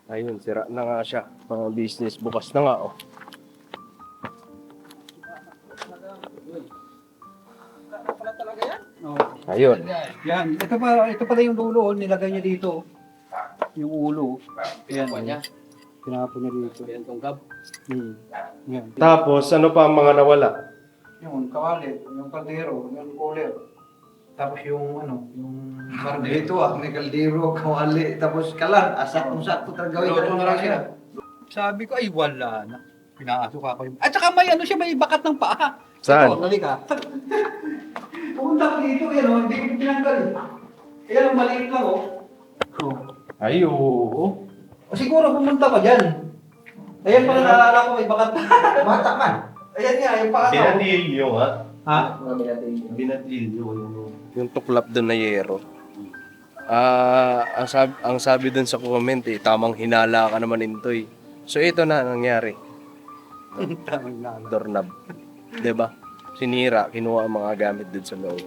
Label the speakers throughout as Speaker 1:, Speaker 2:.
Speaker 1: Ayun, sira na nga siya. Mga business, bukas na nga, oh.
Speaker 2: Pala talaga yan?
Speaker 1: Ayun.
Speaker 2: Yan. Ito pala yung dulo. Nilagay niya dito. Yung ulo. Yan. Pinapon niya dito. Yan tunggab. Yan.
Speaker 1: Tapos, ano pa ang mga nawala?
Speaker 2: Yung kawali, yung kaldero, yung cooler. Tapos yung yung dito may kaldero, kawali, tapos kalan, sakto talaga gawin siya. Sabi ko, ay wala na. Pinasok ako yung... At saka may siya, may bakat ng paa.
Speaker 1: Saan?
Speaker 2: Ito, halika. Pumunta ko dito, hindi ko pinanggal. Yan, maliit lang,
Speaker 1: Ay, oo.
Speaker 2: Siguro pumunta ka dyan. Ayan pala naalala ko, may bakat. Bata man. Ayan nga, yung paa ko.
Speaker 1: Binatilyo, ha?
Speaker 2: Ha?
Speaker 1: Binatilyo. Yung tuklap doon na yero. Ang sabi doon sa comment, tamang hinala ka naman Intoy. So, ito na nangyari. Doorknob. Diba? Sinira, kinuha ang mga gamit doon sa loob.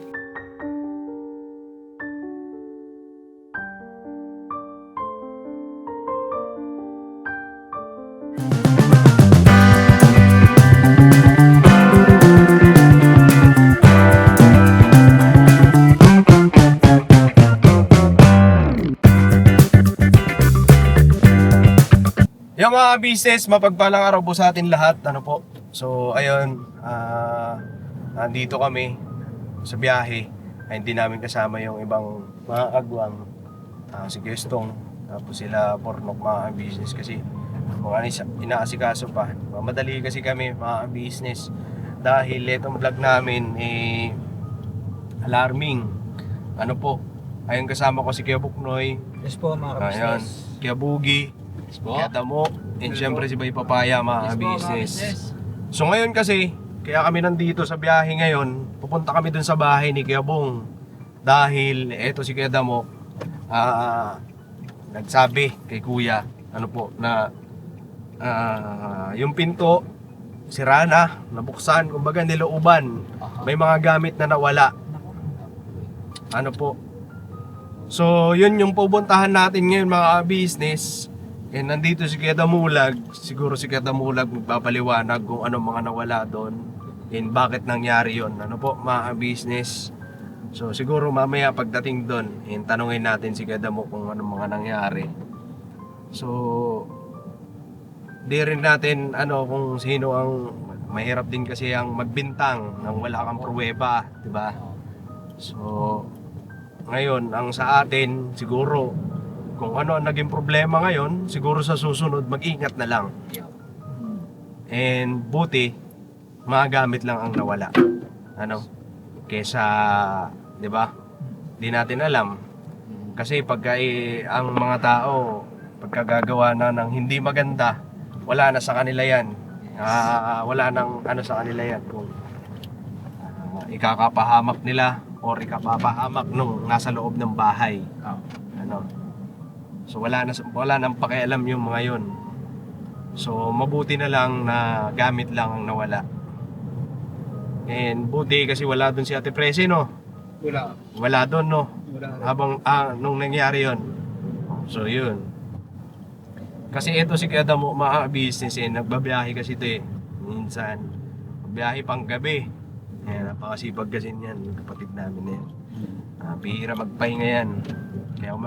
Speaker 1: Yung mga business, mapagpalang araw po sa atin lahat. Ano po? So, ayun. Nandito kami sa biyahe. Ay, hindi namin kasama yung ibang mga agwang. Si Gestong. Tapos sila Pornok mga business kasi mga inaasikaso pa. Madali kasi kami mga business. Dahil itong vlog namin alarming. Ano po? Ayun kasama ko si Kuya Buknoy.
Speaker 2: Yes po, mga
Speaker 1: Ayun. Kuya Bugi. Kaya Damo, and syempre si Bay Papaya mga business. So ngayon kasi, kaya kami nandito sa biyahe ngayon, pupunta kami dun sa bahay ni Kuya Bong. Dahil eto si Kuya Damo, nagsabi kay Kuya, ano po, na yung pinto, sira na, nabuksan, kumbaga nilooban. May mga gamit na nawala. Ano po. So yun yung pupuntahan natin ngayon mga business. And nandito si Kuya Damulag, siguro si Kuya Damulag magpapaliwanag kung ano mga nawala doon and bakit nangyari yon. Ano po, mga business. So siguro mamaya pagdating doon, tanungin natin si Kuya Damu kung ano mga nangyari. So di rin natin kung sino ang mahirap din kasi ang magbintang nang wala kang pruweba, di ba? So ngayon, ang sa atin siguro kung ano ang naging problema ngayon, siguro sa susunod, mag-ingat na lang. And buti, mga gamit lang ang nawala. Kesa, di ba? Di natin alam. Kasi pagka ang mga tao, pagkagagawa na ng hindi maganda, wala na sa kanila yan. Wala nang sa kanila yan. Kung ikakapahamak nila or ikapapahamak nung nasa loob ng bahay. So wala nang pakialam yung mga yun. So mabuti na lang na gamit lang ang nawala. And buti kasi wala doon si Ate Presi, no? Wala doon, no? Habang nung nangyari yun. So yun. Kasi ito si Kuya Damo mga business nagbabiyahe kasi ito minsan. Biyahe pang gabi. Napakasipag kasi niyan, yung kapatid namin yan. Bihira magpahinga yan. Kaya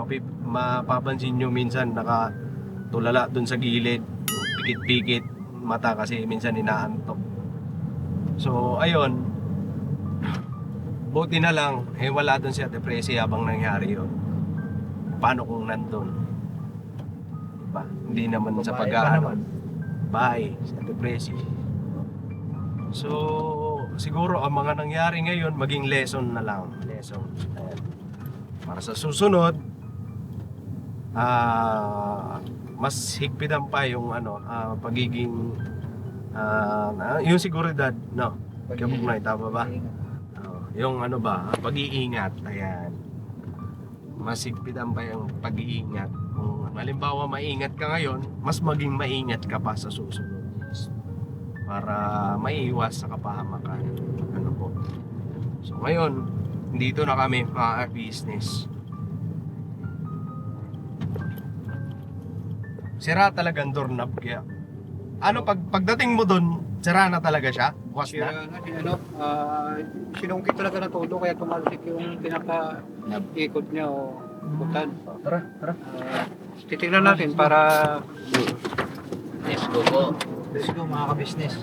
Speaker 1: mapapansin nyo minsan nakatulala dun sa gilid, pikit-pikit mata kasi minsan inaantok. So ayun, buti na lang wala dun si Ate Presi habang nangyari yun. Paano kung nandun? Diba? Hindi naman sa pag-aaral. Bye, si Ate Presi. So siguro ang mga nangyari ngayon maging lesson na lang. Lesson. Para sa susunod, mas higpitan pa yung pagiging yung seguridad, no? Pagkabugnay, tama ba? Yung pag-iingat, ayan. Mas higpitan pa yung pag-iingat. Kung halimbawa maingat ka ngayon, mas maging maingat ka pa sa susunod. Para maiiwas sa kapahamakan. Ano po? So ngayon, dito na kami mga business. sira talagang doorknob kaya. Ano pagdating mo doon, sira na talaga siya? Bukas na?
Speaker 2: Sira na, ano, sinungkit talaga na todo kaya tumalsik yung pinaka-ikot niya o ikutan.
Speaker 1: Tara, tara.
Speaker 2: Titignan natin para
Speaker 3: Let's go po.
Speaker 2: let's go mga ka-business.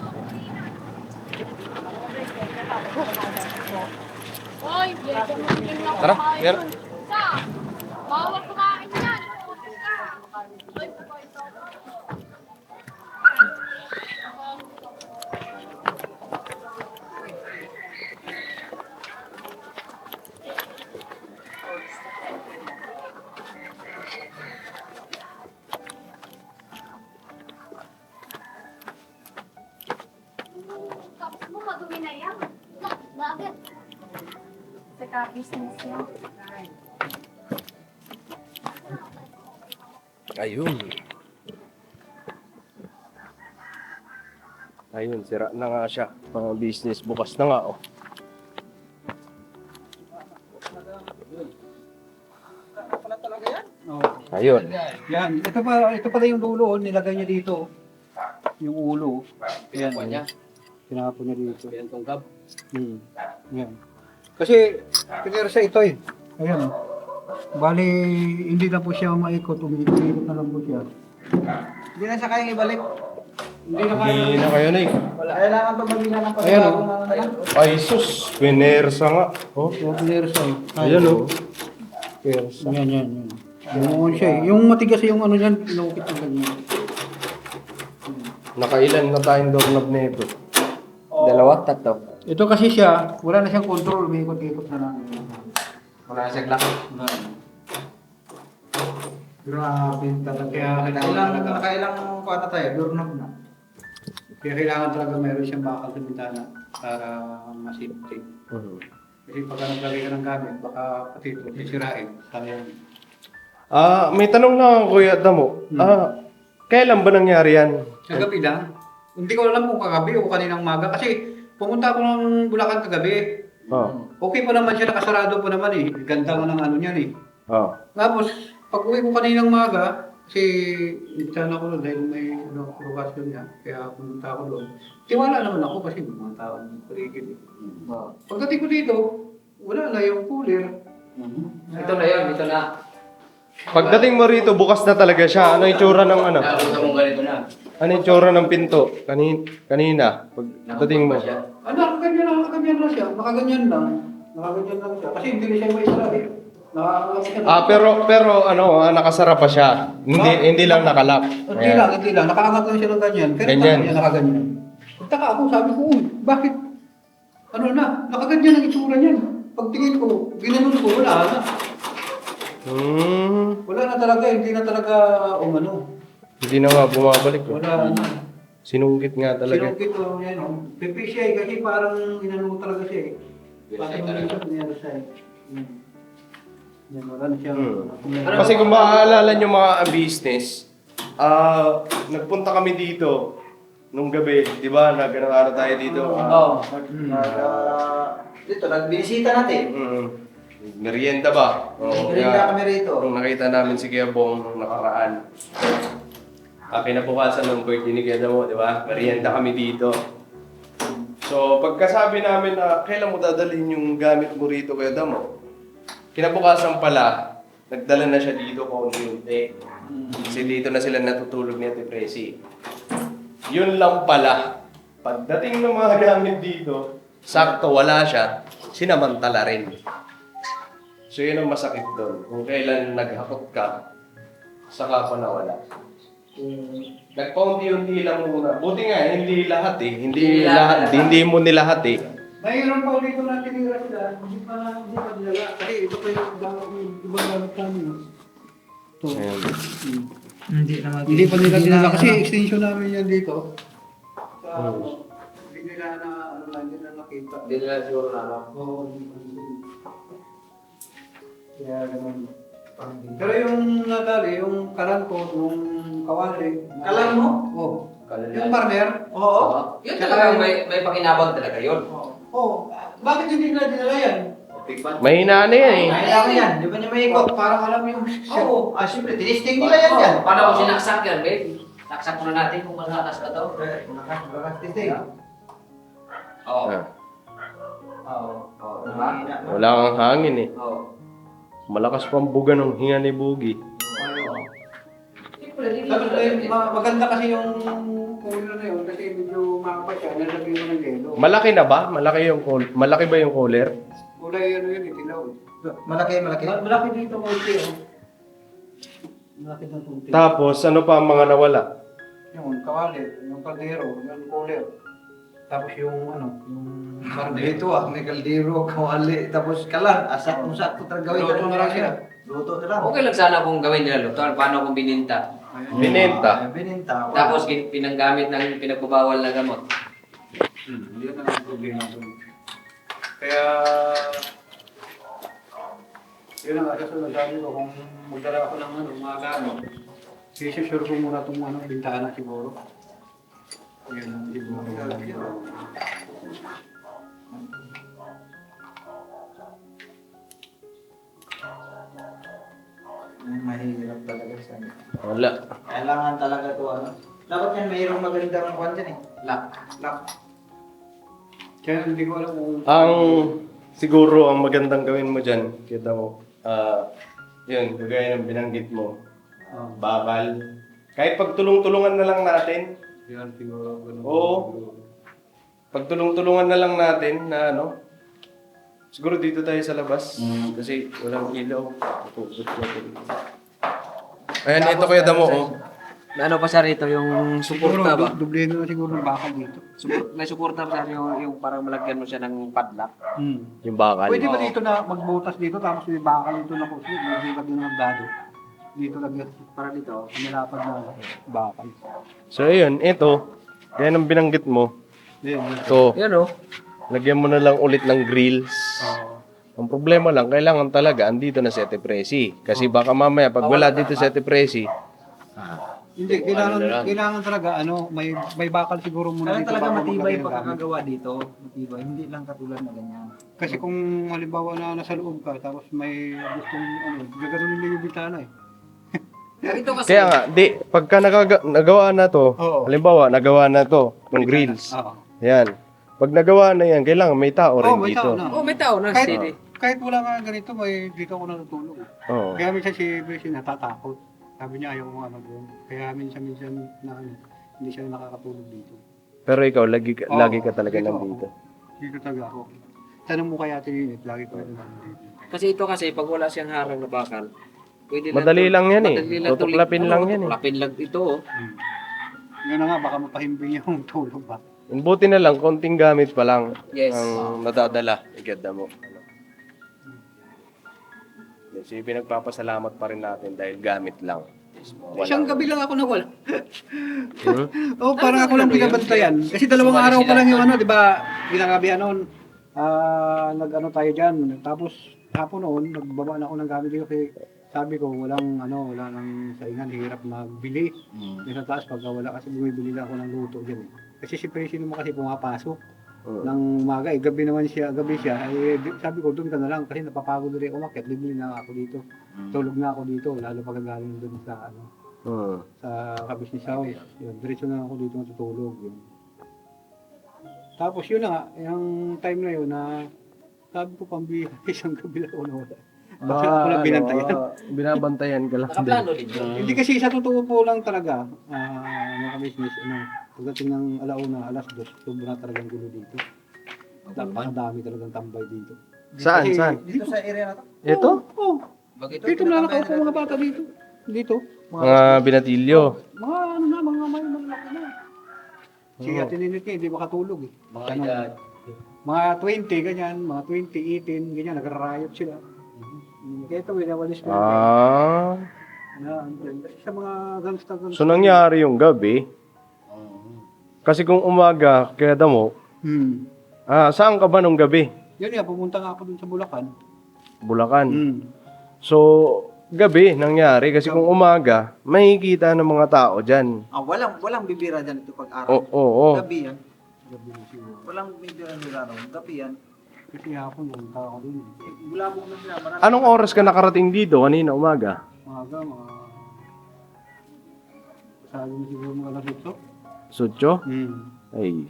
Speaker 4: Hoy,
Speaker 1: Tara, yan.
Speaker 4: Bawal kumain yan. Tapos mo, madumi na yan. Bakit? Saka business yan.
Speaker 1: Ayun. Ayun, sira na nga siya. Mga business, bukas na nga, oh.
Speaker 2: Oh.
Speaker 1: Ayun.
Speaker 2: Yan, ito pala yung dulo, nilagay niya dito. Yung ulo. Yan.
Speaker 3: Niya.
Speaker 2: Tinapon niya dito.
Speaker 3: Yan tungkab.
Speaker 2: Yan. Kasi, pinirsa ito eh. Ayan. Bali, hindi na po siya maikot. Umiikot na lang po siya. Hindi na siya kayang ibalik. Hindi na kaya.
Speaker 1: Hindi na kayo na, eh.
Speaker 2: Wala. Kailangan pa magina ng
Speaker 1: Ayan, oh.
Speaker 2: pagkakong
Speaker 1: Ay, sus. Pinersa nga. Oh.
Speaker 2: Yung pinirsa eh.
Speaker 1: Ayan, oh. Pinersa.
Speaker 2: Yan, yan, yan. Yung siya eh. Yung matigas yung ano yan, pinukit ng ganyan.
Speaker 1: Nakailan na tayong doorknob na ito?
Speaker 3: Dalawa, tatlo.
Speaker 2: Ito kasi siya, wala na siyang control. May ikot-ikot na lang.
Speaker 3: Wala na siyang lock.
Speaker 2: Grabe talaga. Kaya kailangan kuha na tayo, doorknob na. Kaya kailangan talaga meron siyang bakal sa bintana para masipti. Kasi pag naglagay ka ng gamit, baka pati ito sisirain. Sayang.
Speaker 1: May tanong lang ako, Kuya Damo. Kailan ba nangyari yan?
Speaker 2: Kagabi lang. Hindi ko alam kung kagabi o kaninang maga. Kasi pumunta ako ng Bulacan kagabi.
Speaker 1: Oh.
Speaker 2: Okay pa naman siya, nakasarado pa naman eh. Ganda nga ng ano niyan eh.
Speaker 1: Oh.
Speaker 2: Tapos, pag uwi ko kaninang maga, kasi nagtana ko doon dahil may lokasyon niya. Kaya pumunta ako doon. Tiwala naman ako kasi may mga tao ng paligid eh. Pagdating ko dito, wala na yung cooler.
Speaker 3: Ito na yun, ito na.
Speaker 1: Pagdating mo rito, bukas na talaga siya. Ano yung tsura ng ano?
Speaker 3: Nakita mong ganito na.
Speaker 1: Ano yung tsura ng pinto? Kanina. Pagdating mo.
Speaker 2: Nakaganyan lang siya. Nakaganyan lang. Nakaganyan lang siya. Kasi hindi na siya may isara eh. Nakakalak siya.
Speaker 1: Pero ano, nakasara pa siya. Hindi lang nakalak.
Speaker 2: Hindi lang. Nakaangat lang siya ng ganyan. Pero
Speaker 1: Ganyan.
Speaker 2: niya nakaganyan. Nagtaka ako, sabi ko, uy, bakit? Ano na, nakaganyan ang itsura niyan. Pagtingin ko, ginanon ko, wala na. Wala na talaga, hindi na talaga umano.
Speaker 1: Hindi na nga bumabalik.
Speaker 2: Wala na.
Speaker 1: Sinungkit nga talaga.
Speaker 2: Sinungkit ko, yan o. Pipi siya eh, kasi parang inano talaga siya eh. Parang minsan nangyari siya eh. Yan, wala na siya.
Speaker 1: Kasi kung maaalala nyo mga business, nagpunta kami dito nung gabi, di ba? Nag-ano tayo dito.
Speaker 3: Dito, nagbinisita natin.
Speaker 1: Merienda ba? Oo,
Speaker 3: Merienda kami rito.
Speaker 1: Nung nakita namin si Kuya Bong nung nakaraan. Kinabukasan ng birthday ni Kuya Damo, di ba? Merienda kami dito. So, pagkasabi namin na kailan mo dadalhin yung gamit mo rito, Kuya Damo, kinabukasan pala, nagdala na siya dito kaunti-unti. Kasi dito na sila natutulog ni Ate Presi. Yun lang pala. Pagdating ng mga gamit dito, sakto wala siya, sinamantala rin. So yun ang masakit doon. Kung kailan naghakot ka, saka pa nawala. Nagpaunti-unti lang muna. Buti nga, hindi lahat eh. Hindi mo nilahat eh.
Speaker 2: Mayroon pa ulit ko natin yung sila, hindi pa dinala. Kasi ito pa yung ibang gamit namin. Ito.
Speaker 1: Ayan.
Speaker 2: Hindi pa nila dinala kasi extension namin yan dito. Hindi nila na, hindi nila nakita.
Speaker 3: Hindi nila siguro na.
Speaker 2: Oo. Kaya naman. Pero yung nadali, yung kalan ko, yung kawali.
Speaker 3: Kalan mo?
Speaker 2: Oo. Yung partner?
Speaker 3: Oo. Yun talaga, may pakinabang talaga yun.
Speaker 2: Oo. Bakit hindi nila dinala yan?
Speaker 1: Mahina na yan eh.
Speaker 3: Kailangan yan. Di ba niya may ikot?
Speaker 2: Parang alam yung...
Speaker 3: Oo. Siyempre, tinisting nila yan yan.
Speaker 5: Paano kung sinaksak yan, babe? Saksak muna natin kung malakas ba to.
Speaker 2: Lakas tisting.
Speaker 5: Oo.
Speaker 1: Ah,
Speaker 3: Oo. Oo.
Speaker 5: Diba?
Speaker 1: wala kang hangin eh.
Speaker 5: Oo.
Speaker 1: Malakas pang buga ng hinga ni Bugi.
Speaker 5: Siyempre, hindi
Speaker 2: Tapos
Speaker 5: naman
Speaker 2: maganda kasi yung cooler na yun kasi medyo makapal siya. Nalagay mo ng yelo.
Speaker 1: Malaki na ba? Malaki ba yung cooler?
Speaker 2: Kulay ano yun, itilaw.
Speaker 3: Malaki, malaki.
Speaker 2: Malaki dito konti oh. Malaki ng konti.
Speaker 1: Tapos ano pa ang mga nawala?
Speaker 2: Yung kawali, yung kaldero, yung cooler. Tapos yung ano, yung dito may kaldero, kawali, tapos kalan, sakto talaga gawin. Luto na lang siya.
Speaker 3: Luto na lang.
Speaker 5: Okay lang sana kung gawin nila luto. Paano kung bininta?
Speaker 1: Bininta.
Speaker 2: Bininta.
Speaker 5: Tapos pinanggamit ng pinagbabawal na gamot.
Speaker 2: Yun ang problema doon. Kaya, yun ang kasunod sabi ko, kung magdala ako ng ano, mga gamit, sure ko muna itong ano, bintana siguro. Yun ang siguro.
Speaker 3: Mahirap talaga sa
Speaker 1: Wala.
Speaker 3: Kailangan talaga to ano. Dapat yan mayroong magandang kwan dyan eh.
Speaker 5: Lock.
Speaker 2: Kaya hindi ko alam kung...
Speaker 1: Ang siguro ang magandang gawin mo dyan, kita mo, yun, kagaya ng binanggit mo, bakal. Kahit pagtulong-tulungan na lang natin,
Speaker 2: Yan siguro. Ganun.
Speaker 1: Oo. Pagtulong-tulungan na lang natin na ano, siguro dito tayo sa labas, kasi walang ilaw. Ayan, ito Kuya Damo, oh.
Speaker 5: Ano pa siya rito, yung suporta ba?
Speaker 2: Dublihin na siguro ng bakal dito.
Speaker 5: May suporta pa siya yung parang malagyan mo siya ng padlock.
Speaker 1: Yung bakal.
Speaker 2: Pwede ba dito na magbutas dito tapos may bakal dito na kusog, may dito ng dado. Dito lagyan para dito, malapad na bakal.
Speaker 1: So ayun, ito, yan ang binanggit mo.
Speaker 2: Yan.
Speaker 1: Ito,
Speaker 5: Yan o.
Speaker 1: lagyan mo na lang ulit ng grills. Ang problema lang, kailangan talaga andito na Sete Presi. Kasi baka mamaya, pag wala dito Sete Presi,
Speaker 2: Hindi, kailangan talaga may bakal siguro muna
Speaker 3: Kailangan
Speaker 2: dito.
Speaker 3: talaga
Speaker 2: bago
Speaker 3: matibay maglagay ng gamit. pagkakagawa dito. Matibay, hindi lang katulad na ganyan.
Speaker 2: Kasi kung halimbawa na nasa loob ka tapos may gustong gaganunin nila yung bitana eh.
Speaker 5: Ito kasi.
Speaker 1: kaya nga, pagka nagawa na to,
Speaker 2: Oo.
Speaker 1: halimbawa, nagawa na to, ng grills.
Speaker 2: Oo.
Speaker 1: Yan. Pag nagawa na yan, kailangan may tao rin
Speaker 2: may
Speaker 1: dito.
Speaker 2: tao na.
Speaker 5: Oh, may tao na
Speaker 2: Kahit,
Speaker 5: steady.
Speaker 2: kahit wala nga ganito, may dito ako natutulog.
Speaker 1: Oo.
Speaker 2: Kaya minsan si Bessie natatakot. Sabi niya ayaw ko doon. Kaya minsan na hindi siya nakakatulog dito.
Speaker 1: Pero ikaw, lagi ka talaga
Speaker 2: dito
Speaker 1: nandito.
Speaker 2: Dito talaga ako. Tanong mo kaya Ate Unit, lagi ko rin nandito.
Speaker 5: Kasi ito kasi, pag wala siyang harang na bakal, pwede
Speaker 1: Madali lang yan eh.
Speaker 5: madali lang
Speaker 1: Tutuklapin lang yan eh.
Speaker 5: Tutuklapin lang ito oh.
Speaker 2: Yun na nga, baka mapahimbing yung tulog ba.
Speaker 1: Buti na lang, konting gamit pa lang
Speaker 5: Yes.
Speaker 1: ang nadadala. Igada mo. Ano. Yes, pinagpapasalamat pa rin natin dahil gamit lang.
Speaker 2: Isang gabi lang ako nawala.
Speaker 1: Hmm?
Speaker 2: Oh, parang ako lang binabantayan. Kasi dalawang araw pa lang yung ano, di ba? Ginagabihan noon. Nag-ano tayo dyan. Tapos hapon noon, nagbaba na ako ng gamit dito kasi sabi ko, wala nang saingan, hirap magbili. Sa taas, pagka wala kasi bumibili na ako ng luto dyan. Kasi si Presi naman kasi pumapasok ng umaga, gabi siya, sabi ko, doon ka na lang kasi napapagod rin umakyat, bibili na ako dito. Tulog na ako dito, lalo pagkagaling doon sa sa Kabisnes House. Yun, diretso na ako dito matutulog. Yun. Tapos yun na nga, yung time na yun na sabi ko pambihira, isang gabi lang ako nawala. Baka ako lang binantayan.
Speaker 1: Binabantayan ka lang din.
Speaker 5: Nakaplano din yun.
Speaker 2: Hindi kasi sa totoo po lang talaga, mga kabisnes, pagdating ng alauna, alas 2, sobra talagang gulo dito. Dami talagang tambay dito.
Speaker 1: Saan?
Speaker 2: Kasi
Speaker 1: Saan?
Speaker 3: Dito sa area na to.
Speaker 1: Ito?
Speaker 2: Oo.
Speaker 5: Bakit?
Speaker 2: Dito na nakaupo mga bata dito. Dito.
Speaker 1: Mga binatilyo.
Speaker 2: Mga mga may malaki na. Si Ate Ninit niya, hindi makatulog eh.
Speaker 5: Mga
Speaker 2: Ganun.
Speaker 5: edad.
Speaker 2: Mga 20, ganyan. Mga 20, 18, ganyan. Nagrarayot sila. Kaya ito, winawalis ko. Kasi sa mga gangsta.
Speaker 1: So nangyari yung gabi, kasi kung umaga, kaya damo, saan ka ba nung gabi?
Speaker 2: Yun nga, pumunta nga ako dun sa Bulacan.
Speaker 1: Bulacan. So, gabi nangyari kasi kung umaga, makikita ng mga tao dyan.
Speaker 3: Walang bibira dyan ito pag araw.
Speaker 1: Oo.
Speaker 3: Gabi yan. Walang bibira nila raw. Gabi yan.
Speaker 2: Kasi hapon yung tao din. Wala mo na sila. Marami
Speaker 1: Anong oras ka nakarating dito kanina umaga?
Speaker 2: mga sabi mo siguro mga lasutso.
Speaker 1: Sutyo? Ay,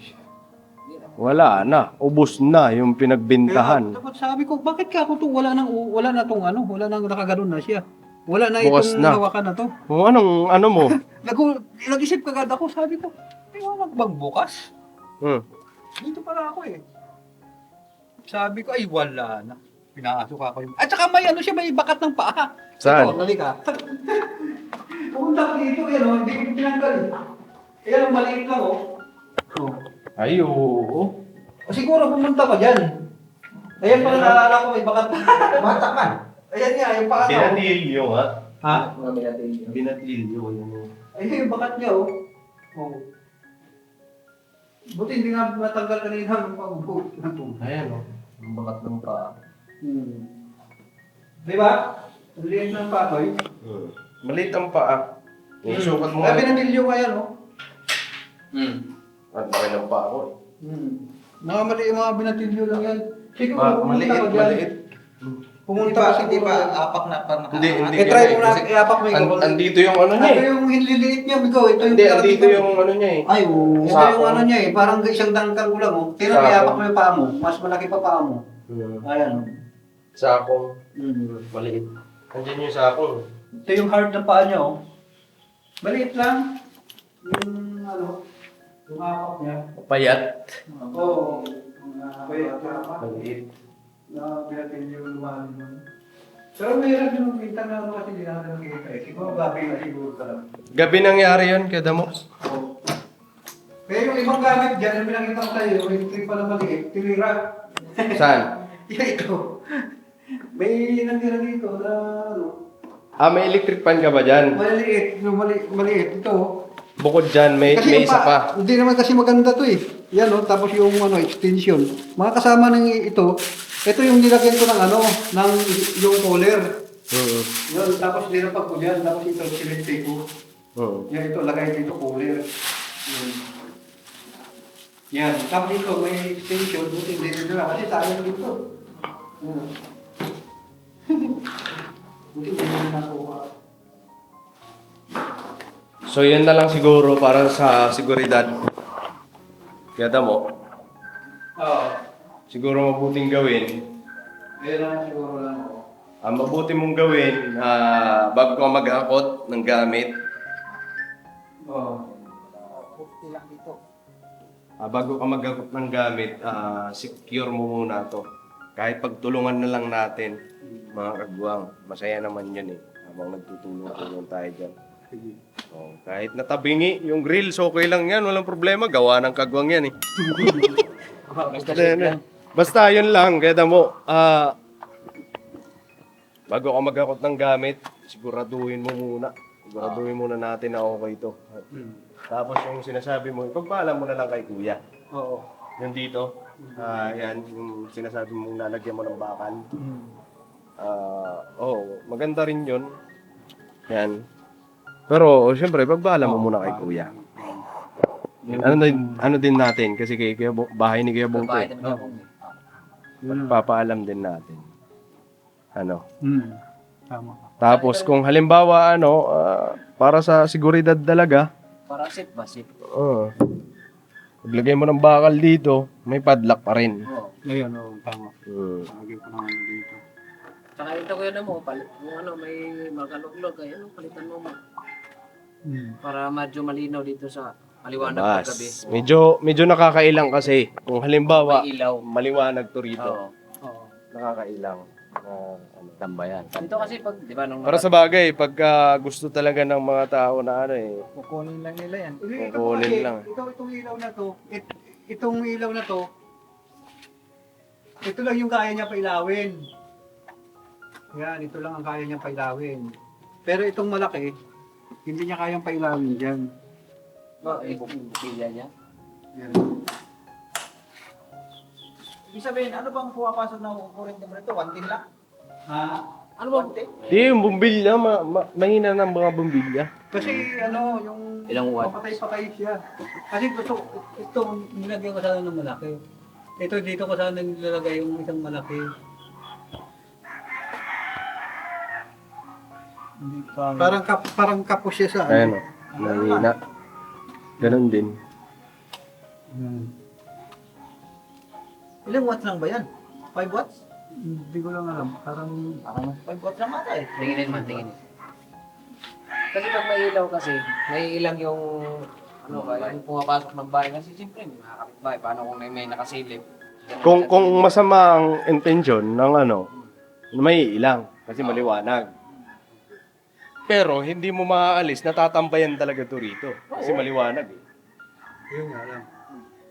Speaker 1: wala na. Ubus na yung pinagbintahan.
Speaker 2: Kaya dapat sabi ko, bakit ka ako to? Wala na tong ano, wala nang nakaganon na siya. Wala na
Speaker 1: Bukas
Speaker 2: itong
Speaker 1: na.
Speaker 2: hawakan na to.
Speaker 1: Kung ano mo?
Speaker 2: Nag-isip kagad ako, sabi ko, may wala bang bukas?
Speaker 1: Hmm.
Speaker 2: Dito pala ako eh. Sabi ko, ay wala na. Pinasok ako yung... At saka may ano siya, may bakat ng paa.
Speaker 1: Saan?
Speaker 2: Ito, halika. Pumunta ko dito, yan o, hindi ko tinanggal. Yan, maliit lang o. Oh.
Speaker 1: Ay, oo.
Speaker 2: O siguro pumunta ka dyan. Ayan pala naalala ko, may bakat. Bata ka. Ayan nga, yung paa ko.
Speaker 1: Binatilyo nga.
Speaker 2: Ha?
Speaker 1: Binatilyo. Yun.
Speaker 2: Ayun yung bakat niya oh. Oh. Buti hindi nga natanggal kanina ng pag-boot.
Speaker 1: Ayan o. Ang bakat ng paa.
Speaker 2: Di ba? Ang liit ng patoy.
Speaker 1: Maliit ang paa. Sukat mo
Speaker 2: Kaya
Speaker 1: nga.
Speaker 2: pinamilyo ka yan oh.
Speaker 1: Ang laki ng paa ko.
Speaker 2: Mga binatilyo lang yan. Siguro pumunta
Speaker 1: Maliit,
Speaker 2: ka dyan.
Speaker 1: maliit.
Speaker 2: Pumunta ka siguro.
Speaker 3: apak na parang
Speaker 1: Hindi
Speaker 2: I-try mo
Speaker 1: ganyan
Speaker 2: na,
Speaker 1: Kasi
Speaker 2: i-apak mo yung
Speaker 1: andito yung ano niya
Speaker 2: Ito
Speaker 1: eh.
Speaker 2: yung hinliliit niya, bigaw. Ito yung
Speaker 1: Hindi, andito yung ano niya eh.
Speaker 2: Ay, oo. Ito
Speaker 1: Sako.
Speaker 2: yung ano niya eh. Parang isang dangkal ko lang oh. Tira,
Speaker 1: Sako.
Speaker 2: i-apak mo yung paa mo. Mas malaki pa paa mo. Ayan oh.
Speaker 1: Sakong. Maliit. Andiyan yung sakong.
Speaker 2: Ito yung hard na paa niya oh. Maliit lang. Yung ano, yung apak niya.
Speaker 1: Payat.
Speaker 2: Oo.
Speaker 1: Maliit.
Speaker 2: Na pinatin yung lumahan nun. Pero mayroon yung pinta na ano kasi hindi natin nakikita eh. Siguro gabi na siguro talaga.
Speaker 1: Gabi nangyari yun, kada mo.
Speaker 2: Oo. Pero yung ibang gamit dyan, yung pinakita ko sa'yo, yung trip pala maliit, tinira.
Speaker 1: Saan?
Speaker 2: Yan ito. May nandira dito na ano,
Speaker 1: May electric fan ka ba dyan?
Speaker 2: maliit, yung maliit. Ito.
Speaker 1: Bukod dyan, may
Speaker 2: yung
Speaker 1: isa pa.
Speaker 2: Hindi naman kasi maganda to eh. Yan oh, tapos yung ano, extension. Mga kasama ng ito yung nilagyan ko ng ano, ng yung collar. Yun, tapos dinapag ko dyan, tapos ito sinipte ko. Yan ito, lagay dito collar. Yan, tapos ito may extension, buti hindi dito na, kasi sayang dito. Yan. Buti hindi na nakuha.
Speaker 1: So yun na lang siguro para sa seguridad. Kada mo,
Speaker 2: Oo.
Speaker 1: siguro mabuting gawin.
Speaker 2: Ayun lang siguro lang ako.
Speaker 1: Ang mabuti mong gawin, bago ka mag-akot ng gamit,
Speaker 2: Oo.
Speaker 1: bago ka mag-akot ng gamit, secure mo muna to. Kahit pagtulungan na lang natin, mga kagwang, masaya naman yun eh. Habang nagtutulong-tulong tayo dyan. Oh, kahit natabingi yung grills, okay lang yan, walang problema. Gawa ng kagwang yan eh. Basta yun lang, kaya mo, bago ka mag-akot ng gamit, siguraduhin mo muna. Siguraduhin muna natin na okay ito. Tapos yung sinasabi mo, ipagpaalam mo na lang kay kuya.
Speaker 2: Oo.
Speaker 1: Yung dito, yan, yung sinasabi mo, lalagyan mo ng bakal. Maganda rin yun. Yan. Pero, syempre, pagpaalam mo muna kay kuya. Ano din natin, kasi bahay ni Kuya Bong to eh. Papaalam din natin. Ano?
Speaker 2: Tama.
Speaker 1: Tapos kung halimbawa para sa seguridad talaga,
Speaker 5: Para safe ba? Safe.
Speaker 1: paglagay mo ng bakal dito, may padlock pa rin.
Speaker 2: Ayun, oo, tama. Lagyan ko naman dito.
Speaker 5: Tsaka ito ko yun mo, kung ano, may magaluglog, ay ano, palitan mo mo. Para medyo malinaw dito sa maliwanag paggabi.
Speaker 1: Medyo nakakailang kasi. Kung halimbawa,
Speaker 5: May ilaw.
Speaker 1: maliwanag to rito.
Speaker 2: Oo.
Speaker 1: Nakakailang.
Speaker 3: tambayan.
Speaker 5: Dito kasi pag, di ba, nung
Speaker 1: Para sa bagay, pagka gusto talaga ng mga tao na
Speaker 2: Kukunin lang nila yan.
Speaker 1: Kukunin lang.
Speaker 2: Itong ilaw na to, itong ilaw na to, ito lang yung kaya niya pailawin. Yan, ito lang ang kaya niya pailawin. Pero itong malaki, hindi niya kayang pailawin dyan.
Speaker 5: bukilya niya.
Speaker 2: Yan.
Speaker 3: Ibig sabihin, ano bang pumapasok na kuryente mo nito? 1 tin lang?
Speaker 2: Ha?
Speaker 5: Ano ba?
Speaker 1: Di, yung bumbilya, mahina ng mga bumbilya.
Speaker 2: Kasi ano, yung
Speaker 5: Ilang watt?
Speaker 2: papatay-patay siya. Kasi gusto, ito, nilagyan ko sana ng malaki.
Speaker 6: Ito dito ko sana nilalagay yung isang malaki. Hindi pa.
Speaker 2: Parang kapos siya sa
Speaker 1: Ayan o. Mahina. Ganon din.
Speaker 3: Ilang watts lang ba yan? 5 watts?
Speaker 6: Hindi ko lang alam. Parang
Speaker 3: 5 watts lang mata eh.
Speaker 5: Tinginin man, tinginin. Kasi pag may ilaw kasi, may ilang yung ano ba, yung pumapasok ng bahay. Kasi siyempre, may mga kapitbahay. Paano kung may nakasilip?
Speaker 1: Kung masama ang intention ng ano, may ilang kasi maliwanag. Pero hindi mo maaalis, natatambayan talaga to rito. Kasi maliwanag eh.
Speaker 6: yun nga lang.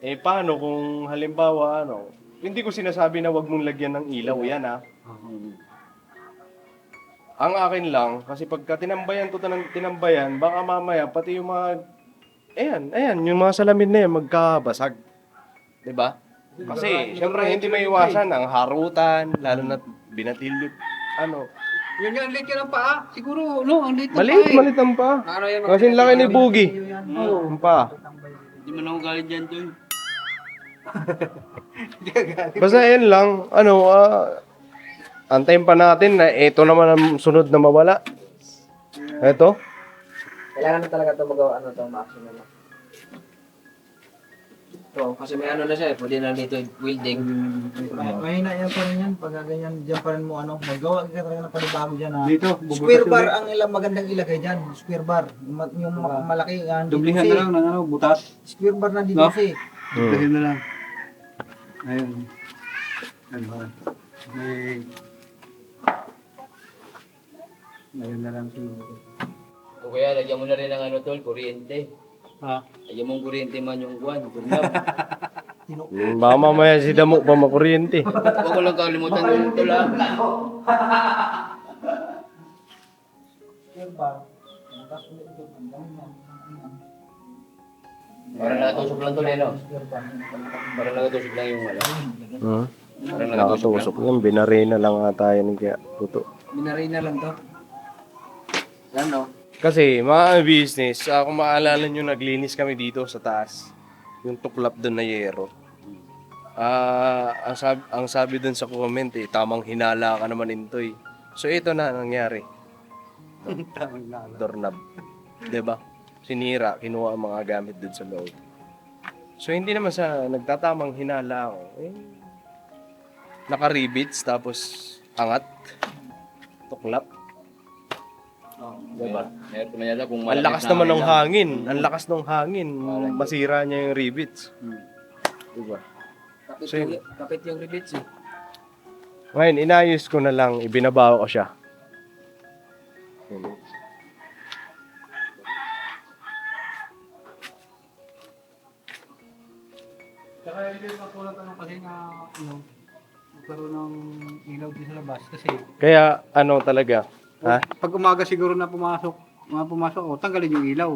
Speaker 1: Eh paano kung halimbawa ano, hindi ko sinasabi na wag mong lagyan ng ilaw yan ha. Ang akin lang, kasi pagka tinambayan ko ng tinambayan, baka mamaya pati yung mga, ayan, yung mga salamin na yan magkabasag. 'Di ba? Kasi syempre hindi maiwasan ang harutan, lalo na binatilyo, ano.
Speaker 6: Yun nga, ang liit yan ang paa. Siguro, no, ang liit ng
Speaker 1: Maliit,
Speaker 6: paa eh.
Speaker 1: maliit ang pa.
Speaker 5: Ano yan?
Speaker 1: Kasi laki ni Boogie. Ang pa.
Speaker 6: Hindi mo na ako galit dyan, John.
Speaker 1: Basta yan lang, ano, antayin pa natin na ito naman ang sunod na mawala. Ito.
Speaker 5: Kailangan na talaga ito magawa, ano ito, ma-action na. Ito, kasi may ano na siya eh, pwede na dito welding.
Speaker 3: Mahina yan pa rin yan. Pag ganyan, dyan pa rin mo ano. Magawa ka talaga ng panibago dyan ha.
Speaker 6: Dito,
Speaker 3: Square bar ang ilang magandang ilagay dyan. Square bar. Yung malaki.
Speaker 6: Dublihan na lang ng ano, butas.
Speaker 3: Square bar na dito
Speaker 6: No?
Speaker 3: kasi.
Speaker 6: Dublihan na lang. Ayun. Ano ba? Ayun na lang siguro.
Speaker 7: O kaya lagyan mo na rin ng ano tol, kuryente.
Speaker 6: Ha?
Speaker 7: Lagyan mong kuryente man yung buwan, tulab.
Speaker 1: Baka mamaya si Damo pa makuryente.
Speaker 7: Huwag ko lang kalimutan yung tulab.
Speaker 3: Square bar. Tapos ulit ito.
Speaker 7: Para nakatusok lang tol, no?
Speaker 3: Square bar.
Speaker 7: Para nakatusok lang yung ano. Para nakatusok lang.
Speaker 1: Nakatusok yan, binarena lang ata yan kaya puto.
Speaker 5: Binaray na lang to. Yan no?
Speaker 1: Kasi mga business, kung maalala nyo, naglinis kami dito sa taas. Yung tuklap doon na yero. Ang sabi doon sa comment eh, tamang hinala ka naman intoy. So ito na nangyari. Doorknob. 'Di ba? Sinira, kinuha ang mga gamit doon sa loob. So hindi naman sa nagtatamang hinala ako. Naka-rivets tapos angat. Tuklap.
Speaker 7: Diba? Meron naman yata kung
Speaker 1: Ang lakas naman ng hangin. Ang lakas ng hangin. Masira niya yung rivets. Diba?
Speaker 5: Kapit,
Speaker 1: So,
Speaker 5: kapit yung rivets eh.
Speaker 1: Ngayon, inayos ko na lang. Ibinabaw ko siya.
Speaker 6: Saka hindi pa tulad ano kasi na ano, magkaroon ng ilaw din sa labas. Kasi
Speaker 1: Kaya, ano talaga? Ha?
Speaker 6: pag umaga siguro na pumasok, tanggalin yung ilaw.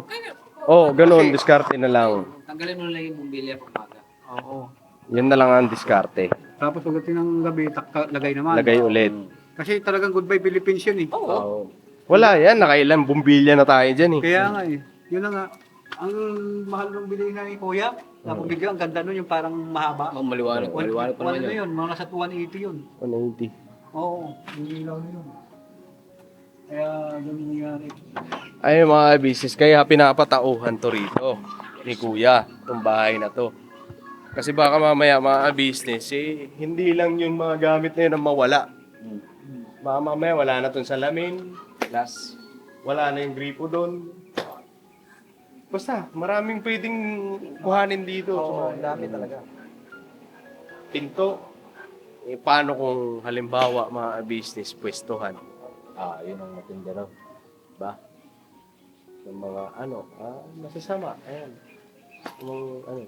Speaker 1: Oh, ganun. Diskarte na lang.
Speaker 5: Tanggalin mo lang yung bumbilya pag maga.
Speaker 6: Oo.
Speaker 1: Yan na lang ang diskarte.
Speaker 6: Tapos pagdating ng gabi, lagay naman.
Speaker 1: Lagay ulit.
Speaker 6: Kasi talagang goodbye Philippines yun eh.
Speaker 1: Oo. Wala yan. Nakailan bumbilya na tayo dyan eh.
Speaker 6: Kaya nga eh. Yun na nga. Ang mahal ng bilhin na ni Kuya, napabigyan, ang ganda nun yung parang mahaba.
Speaker 7: Oh, maliwanag pa naman
Speaker 6: Ano
Speaker 7: yun.
Speaker 6: yun, mga nasa 180 yun.
Speaker 1: 180.
Speaker 6: Oo, yung ilaw na yun. Kaya ganun nangyari.
Speaker 1: Ay mga business, kaya pinapatauhan to rito ni Kuya, itong bahay na to. Kasi baka mamaya mga business, hindi lang yung mga gamit na yun ang mawala. Baka mamaya wala na itong salamin, plus wala na yung gripo doon. Basta, maraming pwedeng kuhanin dito.
Speaker 3: Oo,
Speaker 1: So,
Speaker 3: dami talaga.
Speaker 1: pinto. Paano kung halimbawa mga business pwestuhan? Yun ang matindi raw. Ba? Yung mga masasama. Ayan. Yung ano.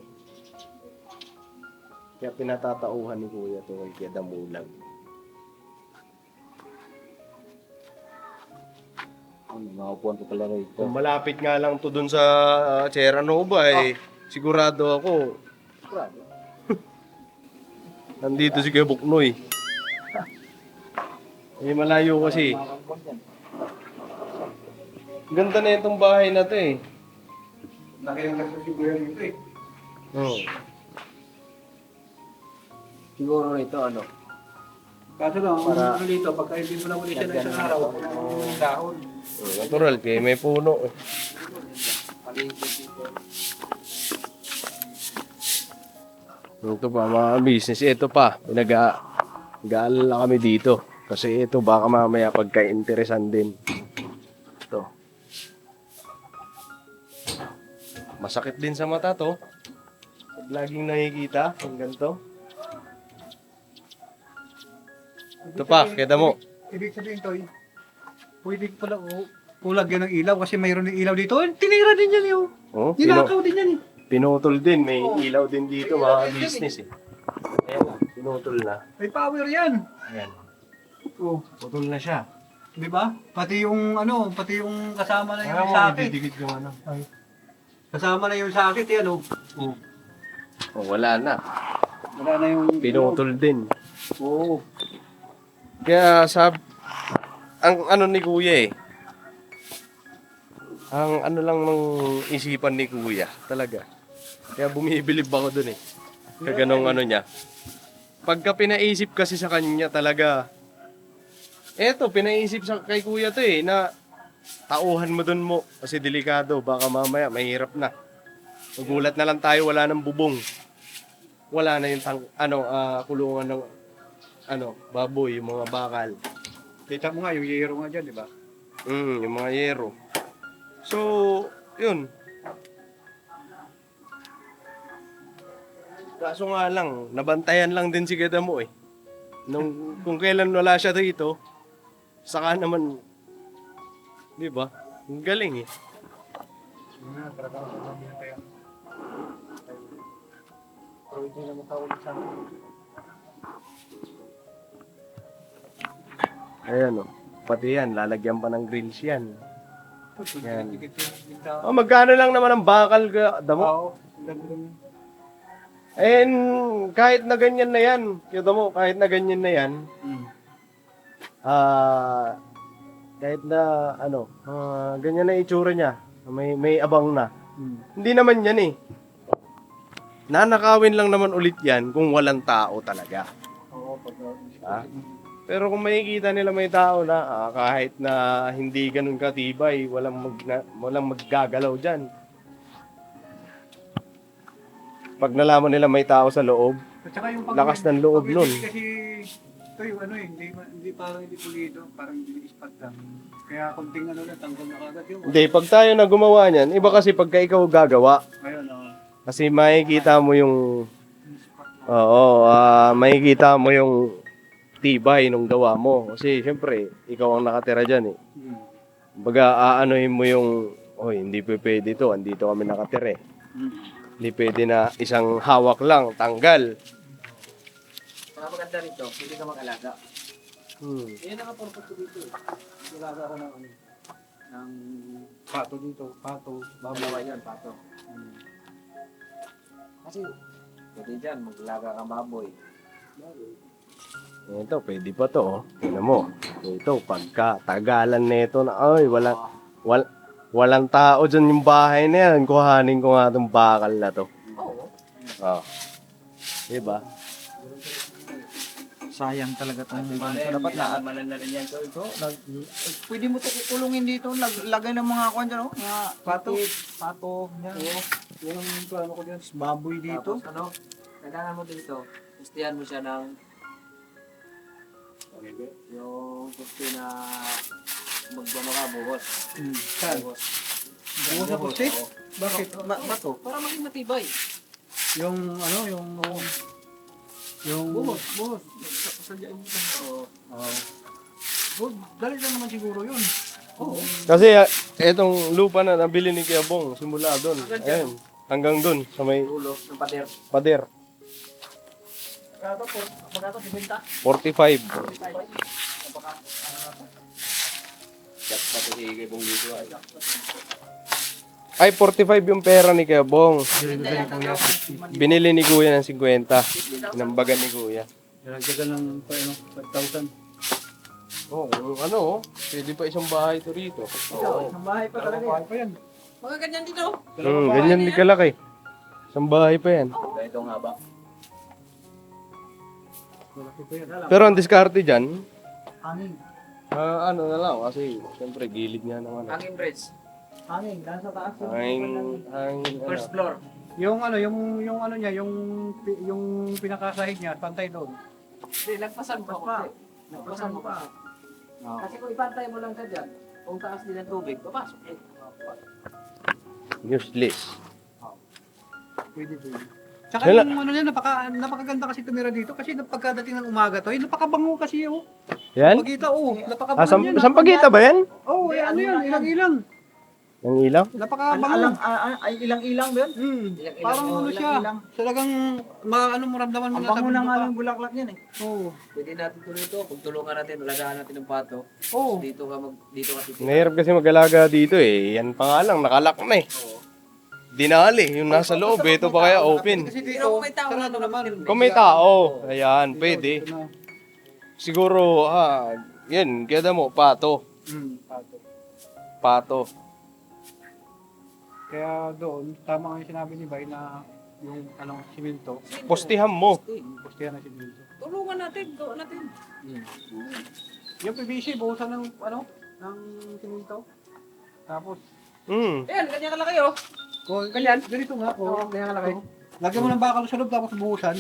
Speaker 1: Kaya pinatatauhan ni Kuya ito kay Kuya Damulag.
Speaker 7: Makapuan ko pala rito.
Speaker 1: Kung malapit nga lang to dun sa Sierra Nova sigurado ako. Nandito si Kuya Buknoy. Malayo kasi. Ganda na itong bahay na to eh.
Speaker 2: Laki yung nasa Cebu yan dito eh.
Speaker 1: Oh.
Speaker 5: siguro nito ano,
Speaker 6: Kaso lang,
Speaker 5: Para-
Speaker 6: ano dito, pagka hindi mo na ulit siya ng isang araw, yung dahon.
Speaker 1: Natural, kaya may puno eh.
Speaker 5: paligid dito.
Speaker 1: Ito pa mga business, ito pa, nag-aalala kami dito. Kasi ito baka mamaya pagka-interesan din. Ito. Masakit din sa mata to. Laging nakikita, yung ganito. Ito pa, kita mo.
Speaker 6: Ibig sabihin to, pwede pala pulag yan ng ilaw kasi mayroon ng ilaw dito. Tinira din yan yun.
Speaker 1: Oh,
Speaker 6: Ninakaw din yan eh.
Speaker 1: pinutol din, may ilaw din dito mga business eh. Ayan na, pinutol na.
Speaker 6: May power yan.
Speaker 1: Ayan,
Speaker 6: Oh,
Speaker 1: putol na siya.
Speaker 6: di ba? Pati yung ano, pati yung kasama na yung
Speaker 1: Ayan mo,
Speaker 6: sakit.
Speaker 1: didikit yung ano.
Speaker 6: Kasama na yung sakit yan oh. Oh.
Speaker 1: Oh, wala na.
Speaker 6: Wala na yung
Speaker 1: Pinutol din.
Speaker 6: Oo.
Speaker 1: Kaya ang ano ni Kuya eh. Ang ano lang ng isipan ni Kuya, talaga. Kaya bumibilib ako dun eh. Kaganong ano niya. Pagka pinaisip kasi sa kanya talaga, eto, pinaisip sa kay Kuya to eh, na tauhan mo dun mo. Kasi delikado, baka mamaya mahirap na. Magulat na lang tayo, wala nang bubong. Wala na yung kulungan ng baboy, yung mga bakal.
Speaker 6: Kita mo nga yung yero nga dyan, di ba?
Speaker 1: Yung mga yero. So, yun. Kaso nga lang, nabantayan lang din si Gadamo eh. Kung kailan wala siya dito, saka naman, di ba? Ang galing eh. Ayan o. Pati yan, lalagyan pa ng grills yan. Yan. Oh, magkano lang naman ang bakal Damo?
Speaker 6: Oo.
Speaker 1: And kahit na ganyan na yan, kita mo, kahit na ganyan na yan, kahit na ganyan na itsura niya, may abang na. Hindi naman yan eh. Nanakawin lang naman ulit yan kung walang tao talaga.
Speaker 6: Oo,
Speaker 1: Ah? Pero kung makikita nila may tao na, kahit na hindi ganun katibay, walang maggagalaw dyan. Pag nalaman nila may tao sa loob,
Speaker 6: At saka yung
Speaker 1: lakas ng loob nun.
Speaker 6: Kasi ito yung ano eh, hindi parang hindi pulido, parang hindi ispat lang. Kaya konting ano lang, tanggal na kagad yung.
Speaker 1: Hindi, pag tayo na gumawa niyan, iba kasi pagka ikaw gagawa.
Speaker 6: Ngayon,
Speaker 1: Kasi makikita mo yung, makikita mo yung tibay nung gawa mo. Kasi syempre, ikaw ang nakatira dyan eh. Baga, aanohin mo yung, hindi pwede ito, andito kami nakatira eh. Hindi pwede na isang hawak lang, tanggal.
Speaker 5: Mga maganda rito, pwede ka mag-alaga. Yan ang purpose ko dito eh. Mag-alaga ako ng ano, ng
Speaker 6: pato dito, pato,
Speaker 5: babawa yan, pato. Kasi, pwede dyan, mag-alaga kang baboy.
Speaker 1: Ito, pwede pa to. Oh. Tingnan mo. Ito, pagka tagalan nito na, walang tao dyan yung bahay na yan. Kuhanin ko nga itong bakal na to.
Speaker 5: Oo.
Speaker 1: Oh. Diba?
Speaker 3: Sayang talaga itong dapat na.
Speaker 5: Malan na rin yan. So, ito,
Speaker 3: Pwede mo ito kukulungin dito. Lagay ng mga kwan dyan, mga pato. Yan.
Speaker 6: yung plano ko dyan.
Speaker 3: Baboy dito.
Speaker 5: tapos ano, kailangan mo dito, gustihan mo siya ng yung gusti na magbamaka buhos.
Speaker 6: Saan?
Speaker 5: Buhos.
Speaker 6: Buhos sa pusti?
Speaker 5: Oo.
Speaker 6: Bakit? Bato?
Speaker 5: Para maging matibay.
Speaker 6: Yung ano, yung
Speaker 5: Buhos. Sadyaan mo ito. Oo.
Speaker 6: Dali lang naman siguro yun.
Speaker 5: Oo.
Speaker 1: Kasi etong lupa na nabili ni Kuya Bong, simula doon. Ayun, hanggang doon sa may
Speaker 5: Ulo ng pader.
Speaker 1: pader.
Speaker 5: Magkano 50?
Speaker 1: 45. Ay, 45 yung pera ni Kuya Bong. Binili ni Kuya ng 50. Inambagan ni Kuya.
Speaker 6: Nalagdagan ng 5,000.
Speaker 1: Oo, pwede pa isang bahay to rito. Oo.
Speaker 3: Ang bahay pa talaga.
Speaker 6: Bakit pa yan?
Speaker 5: Mga ganyan dito.
Speaker 1: Ganyan din kalaki. Isang bahay pa yan.
Speaker 7: Ito nga ba?
Speaker 1: Pero ang diskarte dyan,
Speaker 3: Hangin.
Speaker 1: ano na lang, kasi siyempre gilid nga naman.
Speaker 5: Hanging bridge.
Speaker 3: Hangin, nasa taas.
Speaker 5: First floor.
Speaker 6: Yung ano, yung ano niya, yung pinakasahig niya, pantay doon.
Speaker 5: Hindi, lagpasan mo pa. Lagpasan mo pa. Kasi kung ipantay mo lang siya dyan, kung taas din ang tubig, papasok eh.
Speaker 1: Useless.
Speaker 6: Pwede. Tsaka
Speaker 1: Wala.
Speaker 6: yung ano niya, napakaganda kasi tumira dito kasi pagkadating ng umaga to, napakabango kasi oh.
Speaker 1: Yan?
Speaker 6: Pagkita napakabango niya.
Speaker 1: Sampagita ba yan?
Speaker 6: Oh, ano yan, ilang-ilang.
Speaker 1: Ang ilaw?
Speaker 6: Napakabango.
Speaker 3: Ay, ilang-ilang ba yun?
Speaker 6: Parang ano siya, talagang ano mo ramdaman mo
Speaker 3: Ang
Speaker 6: na sa
Speaker 3: bango na
Speaker 6: mundo
Speaker 3: nga
Speaker 6: ka.
Speaker 3: ng bulaklak yan eh.
Speaker 6: Oo.
Speaker 5: Pwede natin tuloy ito, kung tulungan natin, alagaan natin ng pato.
Speaker 6: Oo.
Speaker 5: Dito ka titigil.
Speaker 1: Mahirap kasi mag-alaga dito eh. Yan pa nga lang, nakalak na eh. Dinali, yung nasa loob, ito pa kaya open.
Speaker 6: Kasi dito,
Speaker 5: Pero kung may tao
Speaker 6: sarado
Speaker 5: na
Speaker 6: naman.
Speaker 1: Kung may tao, ayan, pwede.
Speaker 6: Ito na.
Speaker 1: Siguro, yan, kaya mo, pato.
Speaker 6: Pato.
Speaker 1: Pato.
Speaker 6: Kaya doon, tama nga yung sinabi ni Bay na yung anong simento,
Speaker 1: Postihan mo.
Speaker 6: pustihan na simento.
Speaker 5: Tulungan natin, gawin natin.
Speaker 6: Yung PVC, buhusan ng ng simento. Tapos,
Speaker 5: Ayan, ganyan kalaki oh.
Speaker 6: ganyan, ganito nga.
Speaker 5: Ganyan kalaki.
Speaker 6: Lagyan mo ng bakal sa loob tapos buhusan.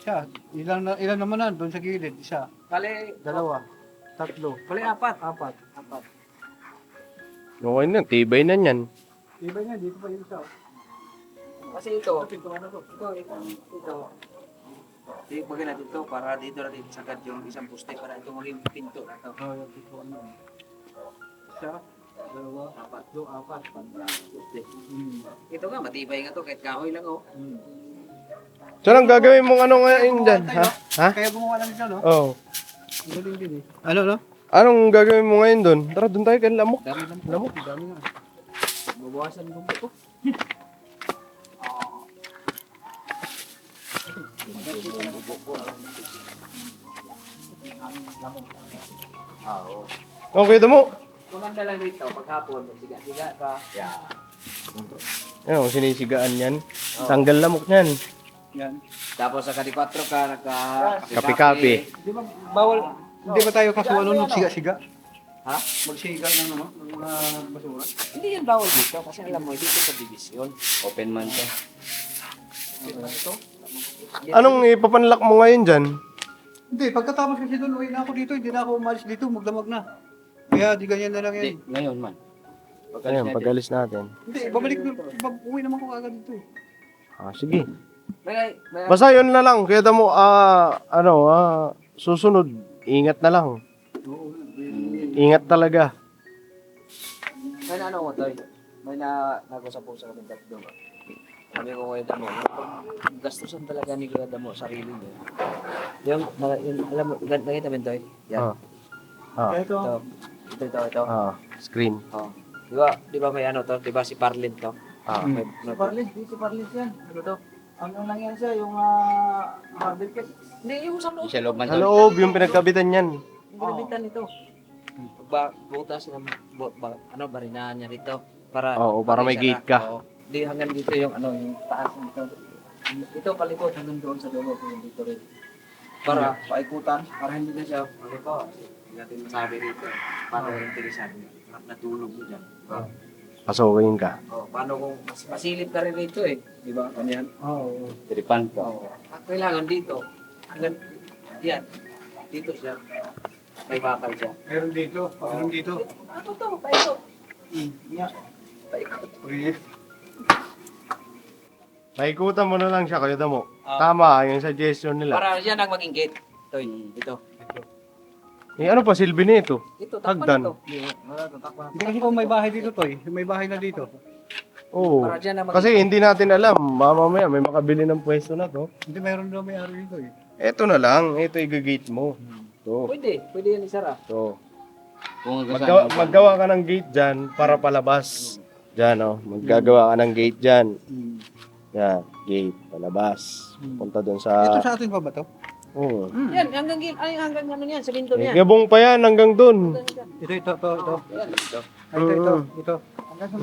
Speaker 6: Siya, ilan naman na doon sa gilid? Isa,
Speaker 5: Kali,
Speaker 6: dalawa, tatlo,
Speaker 5: kali apat.
Speaker 6: apat.
Speaker 1: Okay na, tibay na yan.
Speaker 6: Iba niya, dito pa yung isa.
Speaker 5: Kasi ito, ito. Ibigay natin ito para dito natin sagad yung isang poste para ito maging pinto na ito.
Speaker 6: Oh, yung dito ano. Isa, dalawa, tatlo, apat.
Speaker 5: Poste. Ito nga, matibay nga to kahit kahoy lang oh.
Speaker 1: So, anong gagawin mong ano ngayon dyan? Ha? Ha?
Speaker 6: Kaya gumawa lang siya, no?
Speaker 1: Oo.
Speaker 6: Ang galing din eh. Ano?
Speaker 1: Anong gagawin mo ngayon doon? Tara, doon tayo kay Lamok.
Speaker 5: Dami lang.
Speaker 1: Lamok.
Speaker 6: Dami nga.
Speaker 5: Babawasan ko ba ito?
Speaker 1: Okay, mo.
Speaker 5: Kung ang dalang dito, paghapon, siga-siga ka.
Speaker 1: Ano, sinisigaan yan. Tanggal lamok yan.
Speaker 6: Yan.
Speaker 5: Tapos sa kadi-4 ka,
Speaker 1: Kape-kape.
Speaker 6: Di ba bawal, hindi ba tayo kasuhan nun magsiga-siga?
Speaker 5: Ha?
Speaker 6: Magsiga ng ng mga basura?
Speaker 5: Hindi yan bawal dito kasi alam mo, dito sa division.
Speaker 7: Open man to.
Speaker 1: Anong ipapanlak mo ngayon dyan?
Speaker 6: Hindi, pagkatapos kasi doon, uwi na ako dito, hindi na ako umalis dito, magdamag na. Kaya di ganyan na lang
Speaker 7: Hindi,
Speaker 6: yan.
Speaker 7: ngayon man.
Speaker 1: Ayan, pag-alis natin.
Speaker 6: Hindi, babalik na, uwi naman ko agad dito eh.
Speaker 1: Sige.
Speaker 5: May
Speaker 1: Basta yun na lang. Kaya mo, susunod, ingat na lang. Ingat talaga.
Speaker 5: na ano mo, Toy? May nag-usap po sa kami tatlo. Sabi ko Kuya Damo, gastusan talaga ni Kuya Damo sarili niya. Yung alam mo, nakita mo yun, Toy? Yan.
Speaker 3: Ito.
Speaker 5: Ito.
Speaker 1: Screen.
Speaker 5: Oh. Di ba may ano to? Di ba si Parlin to? May,
Speaker 3: Si Parlis, dito Parlis yan.
Speaker 5: ano to?
Speaker 3: Ano lang yan siya, yung marble cake.
Speaker 5: Hindi, yung sa loob.
Speaker 7: Sa loob man
Speaker 1: Sa
Speaker 7: to.
Speaker 1: loob, yung pinagkabitan yan.
Speaker 5: Yung ginabitan nito. Butas ng barinahan niya dito. Para
Speaker 1: Para may gate ka.
Speaker 5: Oo. Di hanggang dito yung yung taas nito. Ito palikot hanggang doon sa dulo yung dito rin. Para paikutan, para hindi na siya paliko. Hindi natin masabi rito. Para interesado. Natulog mo dyan.
Speaker 1: Pasukin ka.
Speaker 5: Paano kung masilip ka rin rito eh. Di ba? Ano yan?
Speaker 6: Oo.
Speaker 7: Tripan to.
Speaker 5: Kailangan dito. Hanggang yan. Dito siya. May bakal siya.
Speaker 6: Meron dito, meron dito.
Speaker 5: Totoo. Paikot.
Speaker 1: Paikutan mo na lang siya, Kuya Damo. Tama, yung suggestion nila.
Speaker 5: Para siya nang maging gate. Ito.
Speaker 1: Ano pa silbi nito?
Speaker 5: Ito,
Speaker 1: Hagdan.
Speaker 5: takpan ito.
Speaker 6: Hindi kasi kung may bahay dito, Toy. May bahay na dito.
Speaker 1: Oo.
Speaker 5: Para dyan na maging
Speaker 1: Kasi hindi natin alam, mamaya may makabili ng pwesto na to.
Speaker 6: Hindi meron daw may ari dito eh.
Speaker 1: Eto na lang, ito i-gate mo. To.
Speaker 5: Pwede yan isara.
Speaker 1: To.
Speaker 7: Kung
Speaker 1: Maggawa ka ng gate dyan para palabas. Dyan, oh. Maggagawa ka ng gate dyan. Yan, gate, palabas. Punta dun
Speaker 6: Ito
Speaker 1: sa...
Speaker 6: sa atin pa ba to?
Speaker 1: Oo.
Speaker 5: Yan, hanggang ano yan, sa binto niyan.
Speaker 1: Gabong pa yan hanggang dun.
Speaker 6: Ito.
Speaker 5: Yan, ito.
Speaker 6: Ito.
Speaker 3: Kaso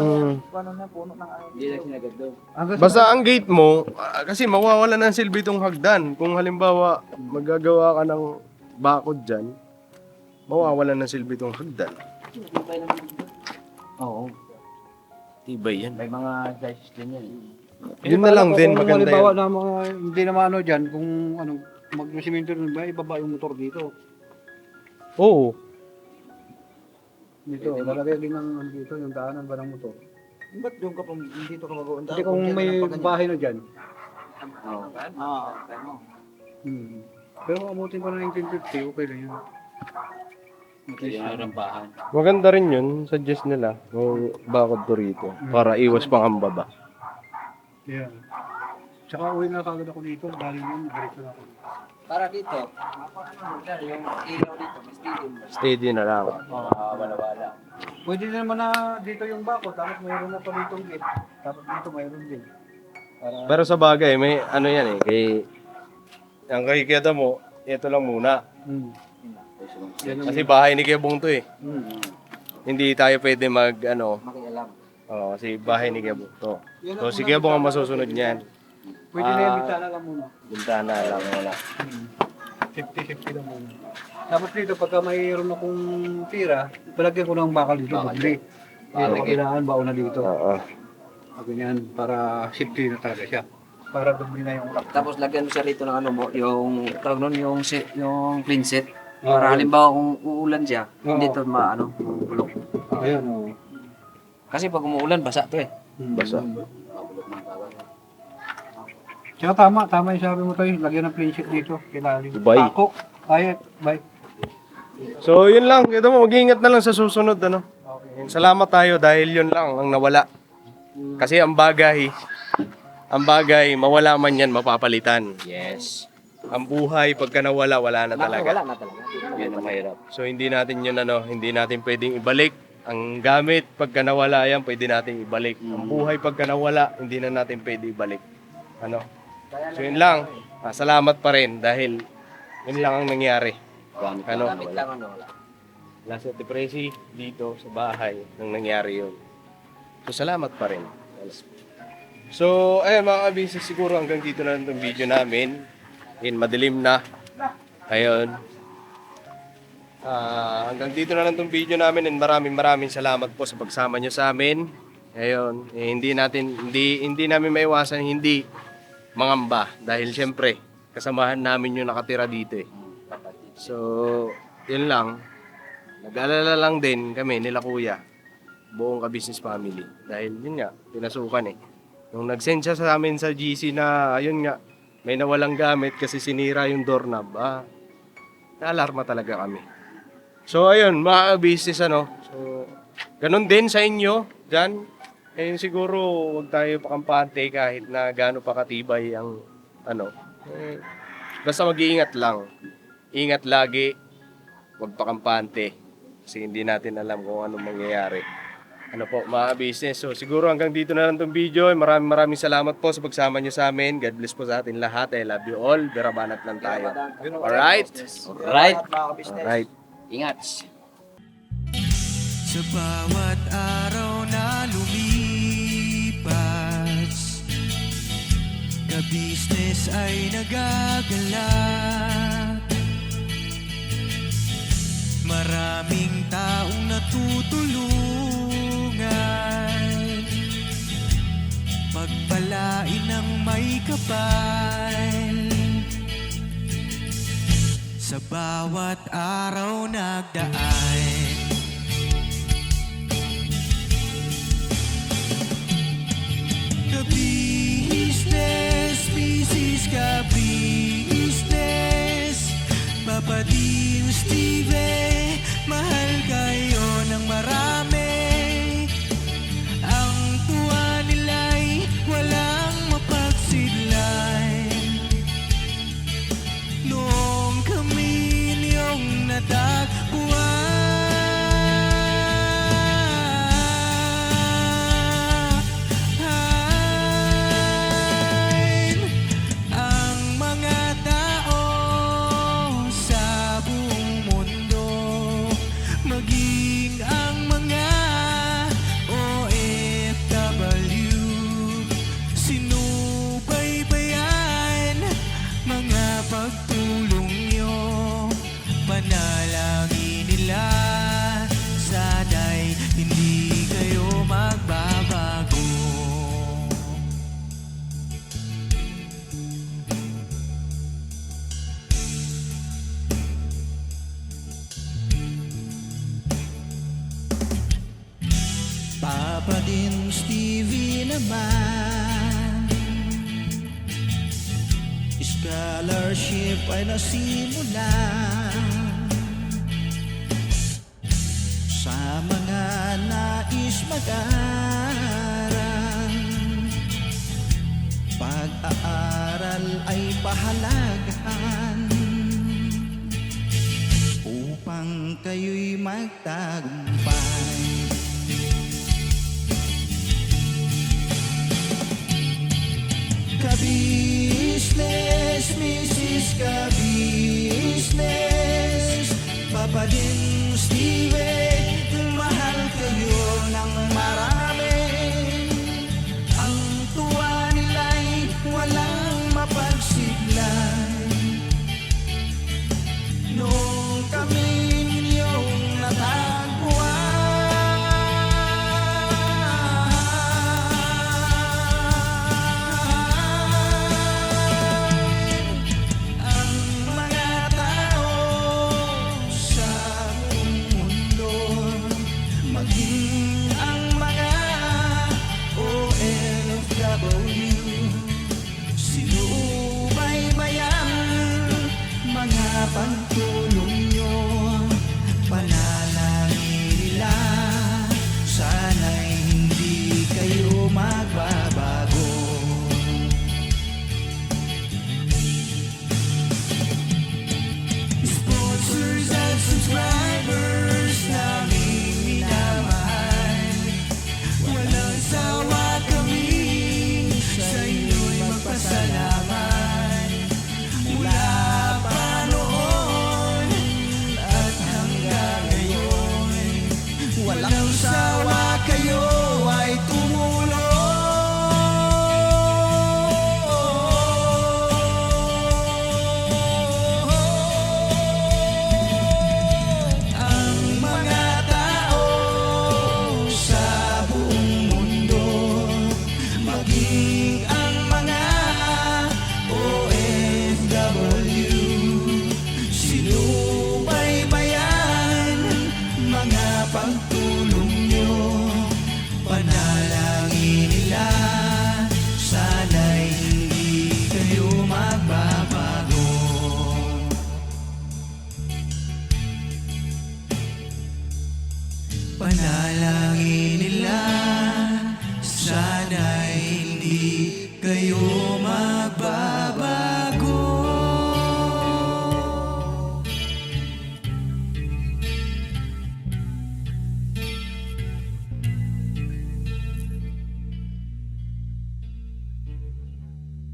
Speaker 3: paano na puno ng ano.
Speaker 5: Hindi na sinagad doon.
Speaker 1: Basta ang gate mo, kasi mawawala ng silbi itong hagdan. Kung halimbawa, magagawa ka ng bakod dyan, mawawala ng silbi itong hagdan.
Speaker 5: Tibay naman dito. Oo.
Speaker 1: Tibay yan.
Speaker 5: May mga size din yan.
Speaker 1: Yun na lang din,
Speaker 6: Kung
Speaker 1: maganda
Speaker 6: halimbawa
Speaker 1: yun.
Speaker 6: na mga, hindi naman ano dyan, kung ano, mag-simento rin ba, ibaba yung motor dito.
Speaker 1: Oo.
Speaker 6: Dito, lalagay din ng dito, yung daanan ba ng motor.
Speaker 3: Ba't doon ka pang dito ka mag-uunta?
Speaker 6: Hindi kung may bahay na dyan.
Speaker 5: Oo.
Speaker 6: Pero amutin pa na yung 1050, okay lang yan. At least,
Speaker 5: Yung rampahan.
Speaker 1: Maganda rin yun, suggest nila, kung bakod to rito, para iwas pangamba ba.
Speaker 6: yeah. Tsaka uwi na kagad ako dito, dahil yun, diretso na ako.
Speaker 5: Para dito, yung ilaw dito, mas steady mo.
Speaker 1: Steady na lang.
Speaker 5: Wala-wala.
Speaker 6: Pwede naman na dito yung bako, tapos mayroon na pa dito yung gate. Tapos dito mayroon din. Para,
Speaker 1: Pero sa bagay, may ano yan eh, ang kakikita mo, ito lang muna. Kasi bahay ni Kuya Bong to eh. Hindi tayo pwede
Speaker 5: Makialam.
Speaker 1: kasi bahay ni Kuya Bong to. So si Kuya Bong ang masusunod niyan.
Speaker 6: pwede na yung bitana lang muna.
Speaker 1: Bintana lang wala.
Speaker 6: 50-50 lang muna. Tapos dito, pagka mayroon akong tira, palagyan ko ng bakal dito, bagli. Dito, kailangan baon na dito.
Speaker 1: Oo.
Speaker 6: Sabi niyan, para safety na talaga siya. Para dumi na yung utak.
Speaker 5: Tapos lagyan mo siya rito ng ano mo, yung tawag nun, yung clean set. Para halimbawa kung uulan siya, hindi to bulok.
Speaker 6: Ayan, oo.
Speaker 5: Kasi pag umuulan, basa to eh.
Speaker 1: Basa.
Speaker 6: Tsaka tama yung sabi mo tayo, lagyan ng clean sheet dito, kilalim.
Speaker 1: Bye.
Speaker 6: Ako, ayat, bye.
Speaker 1: So yun lang, ito mo, mag-iingat na lang sa susunod ano. Salamat tayo dahil yun lang ang nawala. Kasi ang bagay, mawala man yan, mapapalitan.
Speaker 5: Yes.
Speaker 1: Ang buhay, pagka nawala, wala na talaga.
Speaker 5: Wala na talaga. Yan ang mahirap.
Speaker 1: So hindi natin yun hindi natin pwedeng ibalik. Ang gamit, pagka nawala yan, pwede natin ibalik. Ang buhay, pagka nawala, hindi na natin pwede ibalik. Ano? So yun lang, salamat pa rin dahil yun lang ang nangyari. Ano?
Speaker 5: Gamit lang wala.
Speaker 1: Nasa depresi dito sa bahay nang nangyari yun. So salamat pa rin. So ayun mga kabisnes, siguro hanggang dito na lang itong video namin. Madilim na. Ayun. Hanggang dito na lang itong video namin and maraming salamat po sa pagsama nyo sa amin. Ayun. Hindi namin maiwasan hindi mangamba dahil syempre kasamahan namin yung nakatira dito eh. So yun lang. Nag-alala lang din kami nila kuya, buong ka-business family. Dahil yun nga, pinasukan eh. Nung nag-send siya sa amin sa GC na, ayun nga, may nawalang gamit kasi sinira yung doorknob. Naalarma talaga kami. So ayun, mga ka-business So, ganun din sa inyo, dyan. Siguro, huwag tayo pakampante kahit na gaano pa katibay ang, basta mag-iingat lang. Ingat lagi, huwag pakampante. Kasi hindi natin alam kung anong mangyayari. Mga business. So siguro hanggang dito na lang itong video. Maraming salamat po sa pagsama nyo sa amin. God bless po sa atin lahat. I love you all. Berabanat lang tayo. Alright? Alright.
Speaker 5: Ingat.
Speaker 8: Sa bawat araw na lumipas, ka-business ay nagagalak. Maraming taong natutulungan, pagpalain ng may kapal. Sa bawat araw nagdaan, ka-business, business ka-business, Papadin Steve, mahal kayo ng marami. Ang tuwa nila'y walang mapagsidlay. Noong kami niyong natagpuan, ang mga tao sa buong mundo naman. Scholarship ay nasimulan sa mga nais mag-aral. Pag-aaral ay pahalagahan upang kayo'y magtagumpay. Ka-business, Mrs. Ka-business, Papa din Steve, mahal kayo ng marami. Ang tuwa nila'y walang mapagsiglay. Nung kami ninyong natagpuan, ang mga tao sa buong mundo, maging ang mga OFW, sinubaybayan mga pagtulong nyo, panalangin nila, sana'y hindi kayo magbabago. Sponsors at subscribers naming minamahal, walang sawa kami sa inyo'y magpasalamat. Mula pa noon at hanggang ngayon, walang sawa kayo ay tumulong. Ang mga tao sa buong mundo, maging ang mga OFW, sinubaybayan mga pagtulong nyo, panalangin nila, sana'y hindi kayo magbabago. Panalangin nila, sana'y hindi kayo magbabago.